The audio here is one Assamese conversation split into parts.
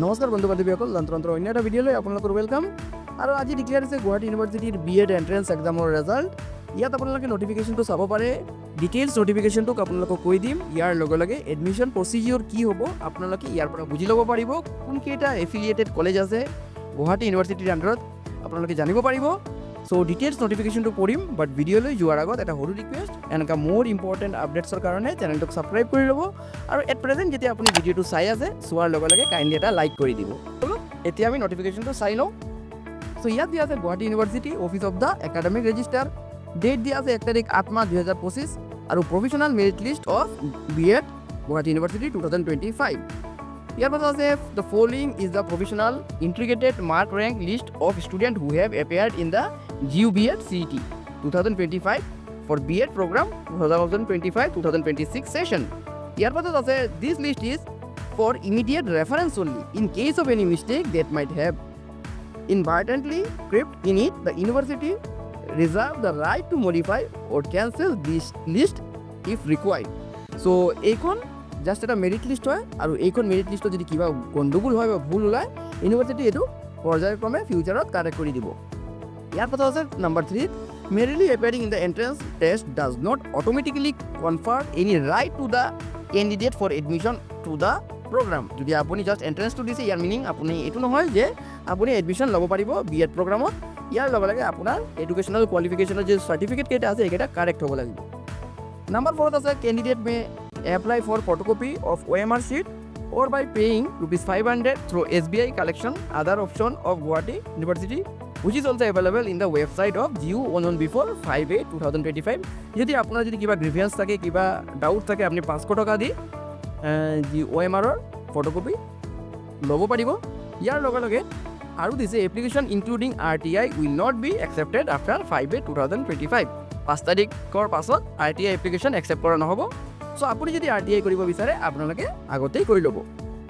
নমস্কাৰ বন্ধু বান্ধৱীসকল, যন্ত্ৰ অন্য এটা ভিডিঅ'লৈ আপোনালোকৰ ৱেলকাম। আৰু আজি ডিক্লেয়াৰ হৈছে গুৱাহাটী ইউনিভাৰ্চিটিৰ B.Ed এণ্ট্ৰেন্স এক্সামৰ ৰিজাল্ট। ইয়াত আপোনালোকে নটিফিকেশ্যনটো চাব পাৰে। ডিটেইলছ নটিফিকেশ্যনটোক আপোনালোকক কৈ দিম। ইয়াৰ লগে লগে এডমিশ্যন প্ৰচিডিউৰ কি হ'ব আপোনালোকে ইয়াৰ পৰা বুজি ল'ব পাৰিব। কোনকেইটা এফিলিয়েটেড কলেজ আছে গুৱাহাটী ইউনিভাৰ্চিটিৰ আণ্ডাৰত আপোনালোকে জানিব পাৰিব। চ' ডিটেইলছ নটিফিকেশ্যনটো পঢ়িম, বাট ভিডিঅ'লৈ যোৱাৰ আগত এটা সৰু ৰিকুৱেষ্ট, এনেকুৱা মোৰ ইম্পৰ্টেণ্ট আপডেটছৰ কাৰণে চেনেলটোক ছাবস্ক্ৰাইব কৰি ল'ব। আৰু এট প্ৰেজেণ্ট যেতিয়া আপুনি ভিডিঅ'টো চাই আছে, চোৱাৰ লগে লগে কাইণ্ডলি এটা লাইক কৰি দিব। এতিয়া আমি নটিফিকেশ্যনটো চাই লওঁ। চ' ইয়াত দিয়া আছে Guwahati university office of the academic registrar. Date দিয়া আছে 1 তাৰিখ 8 মাহ 2025 আৰু professional merit list of B.Ed Guwahati university 2025। ইয়াৰ পাছত আছে the following is the professional integrated mark rank list of student who have appeared in the GU B.Ed CET 2025 for B.Ed program 2025-2026 session. ইয়াৰ পাছত আছে this list is for immediate reference only in case of any mistake that might have inadvertently crept in it, the university reserve the right to modify or cancel this list if required. So এইখন জাষ্ট এটা মেৰিট লিষ্ট হয়, আৰু এইখন মেৰিট লিষ্টত যদি কিবা গণ্ডগোল হয় বা ভুল ওলায়, ইউনিভাৰ্চিটি এইটো পৰ্যায়ক্ৰমে ফিউচাৰত কাৰেক্ট কৰি দিব। ইয়াৰ কথা আছে number 3, merely appearing in the entrance test does not automatically confer any right to the candidate for admission to the program. যদি আপুনি জাষ্ট এণ্ট্ৰেঞ্চটো দিছে, ইয়াৰ মিনিং আপুনি এইটো নহয় যে আপুনি এডমিশ্যন ল'ব পাৰিব B.Ed প্ৰগ্ৰামত। ইয়াৰ লগে লগে আপোনাৰ এডুকেশ্যনেল কোৱালিফিকেশ্যনৰ যে চাৰ্টিফিকেট কেইটা আছে এইকেইটা কাৰেক্ট হ'ব লাগিব। নাম্বাৰ 4 আছে candidate may apply for photocopy of OMR sheet or by paying ₹500 through SBI collection other option of Guwahati University which is also available in the website of GU 11B4/5/8/2025. যদি আপোনাৰ যদি কিবা গ্ৰিভিয়েন্স থাকে, কিবা ডাউট থাকে, আপুনি 500 টকা দি OMR ফটোকপি ল'ব পাৰিব। ইয়াৰ লগে লগে আৰু দিছে application including RTI will not be accepted after 5/8/2025। 5 তাৰিখৰ পাছত RTI এপ্লিকেশ্যন একচেপ্ট কৰা নহ'ব। চ' আপুনি যদি RTI কৰিব বিচাৰে আপোনালোকে আগতেই কৰি ল'ব।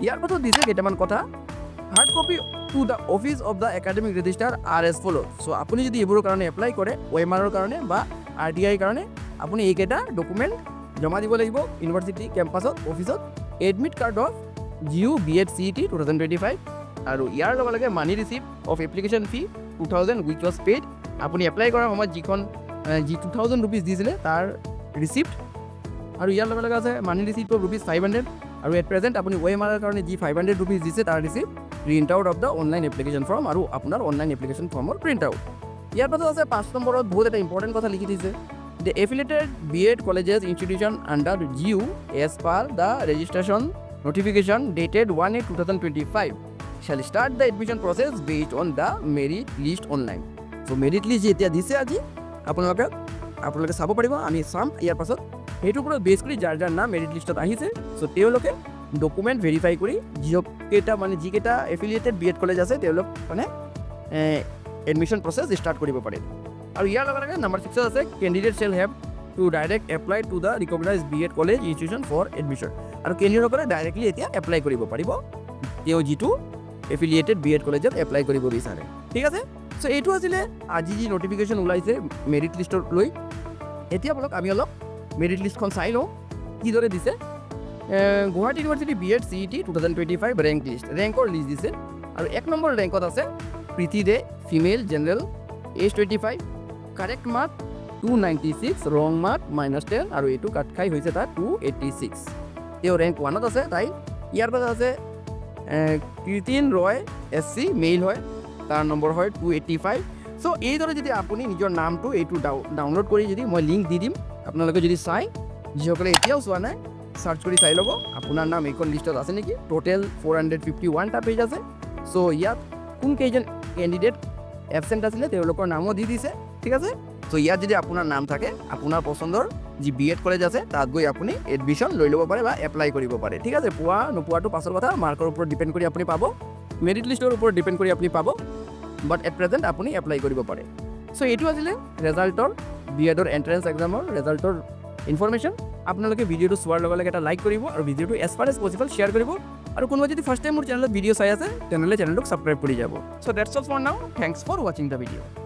ইয়াৰ পাছত দিছে কেইটামান কথা। Hard copy to the office of the academic registrar are as follow'. So' আপুনি যদি এইবোৰৰ কাৰণে এপ্লাই কৰে, OMRৰ কাৰণে বা RTIৰ কাৰণে, আপুনি এইকেইটা ডকুমেণ্ট জমা দিব লাগিব ইউনিভাৰ্চিটি কেম্পাছত, অফিচত। Admit card of GU B.Ed CET 2025 আৰু ইয়াৰ লগে লগে money receipt of application fee 2000 which was paid. আপুনি এপ্লাই কৰাৰ সময়ত যি 2000 ৰুপিজ দিছিলে তাৰ ৰিচিপ্ট। আৰু ইয়াৰ লগে লগে আছে মানি ৰিচিপ্ট অফ ₹500 আৰু এট প্ৰেজেণ্ট আপুনি OMRৰ কাৰণে যি 500 ৰুপিজ দিছে তাৰ receipt, print out of the online application form আৰু আপোনাৰ অনলাইন এপ্লিকেশ্যন ফৰ্মৰ প্ৰিণ্ট আউট। ইয়াৰ পাছত আছে 5 নম্বৰত বহুত এটা ইম্পৰ্টেণ্ট কথা লিখি দিছে। The affiliated B.Ed colleges institution under GU as per the registration notification dated 1/8/2025 shall start the admission process based on the merit list online. So merit list যেতিয়া দিছে আজি আপোনালোকে চাব পাৰিব, আমি চাম ইয়াৰ পাছত। সেইটোৰ ওপৰত বেছ কৰি যাৰ যাৰ নাম মেৰিট লিষ্টত আহিছে, চ' তেওঁলোকে ডকুমেণ্ট ভেৰিফাই কৰি যিকেইটা এফিলিয়েটেড B.Ed কলেজ আছে তেওঁলোক এডমিশ্যন প্ৰচেছ ষ্টাৰ্ট কৰিব পাৰে। আৰু ইয়াৰ লগে লগে নাম্বাৰ 6 আছে candidate shall have to direct apply to the recognise B.Ed college institution for admission. আৰু কেণ্ডিডেটসকলে ডাইৰেক্টলি এতিয়া এপ্লাই কৰিব পাৰিব তেওঁ যিটো এফিলিয়েটেড B.Ed কলেজত এপ্লাই কৰিব বিচাৰে। ঠিক আছে, চ' এইটো আছিলে আজি যি নটিফিকেশ্যন ওলাইছে মেৰিট লিষ্টক লৈ। এতিয়া আমি অলপ মেৰিট লিষ্টখন চাই লওঁ কিদৰে দিছে। Guwahati university B.Ed CET 2025 rank list, ৰেংকৰ লিষ্ট দিছে। আৰু 1 নম্বৰ ৰেংকত আছে Priti De, female, general, age 25, correct mark 296, wrong mark -10 আৰু এইটো কাট খাই হৈছে তাৰ 286। তেওঁ ৰেংক 1ত আছে তাই। ইয়াৰ পাছত আছে কীৰ্তিন ৰয়, SC, মেইল হয়, তাৰ নম্বৰ হয় 285। চ' এইদৰে যদি আপুনি নিজৰ নামটো এইটো ডাউনলোড কৰি যদি মই লিংক দি দিম, আপোনালোকে যদি চাই, যিসকলে এতিয়াও চোৱা নাই চাৰ্চ কৰি চাই ল'ব আপোনাৰ নাম এইখন লিষ্টত আছে নেকি। টোটেল 451টা পেজ আছে। চ' ইয়াত কোনকেইজন কেণ্ডিডেট এবচেণ্ট আছিলে তেওঁলোকৰ নামো দি দিছে। ঠিক আছে, চ' ইয়াত যদি আপোনাৰ নাম থাকে, আপোনাৰ পচন্দৰ যি B.Ed কলেজ আছে তাত গৈ আপুনি এডমিশ্যন লৈ ল'ব পাৰে বা এপ্লাই কৰিব পাৰে। ঠিক আছে, পোৱা নোপোৱাটো পাছৰ কথা, মাৰ্কৰ ওপৰত ডিপেণ্ড কৰি আপুনি পাব, মেৰিট লিষ্টৰ ওপৰত ডিপেণ্ড কৰি আপুনি পাব, বাট এট প্ৰেজেণ্ট আপুনি এপ্লাই কৰিব পাৰে। চ' এইটো আছিলে ৰেজাল্টৰ B.Edৰ এণ্ট্ৰেন্স এক্সামৰ ৰেজাল্টৰ ইনফৰমেশ্যন। আপোনালোকে ভিডিঅ'টো চোৱাৰ লগে লগে এটা লাইক কৰিব আৰু ভিডিঅ'টো এজ ফাৰ এজ পচিবল শ্বেয়াৰ কৰিব। আৰু কোনোবা যদি ফাৰ্ষ্ট টাইম মোৰ চেনেলত ভিডিঅ' চাই আছে তেনেহ'লে চেনেলটোক ছাবস্ক্ৰাইব কৰি যাব। চ' ডেটছ অল ফৰ নাও, থেংকছ ফৰ ৱাচিং দ্য ভিডিঅ'।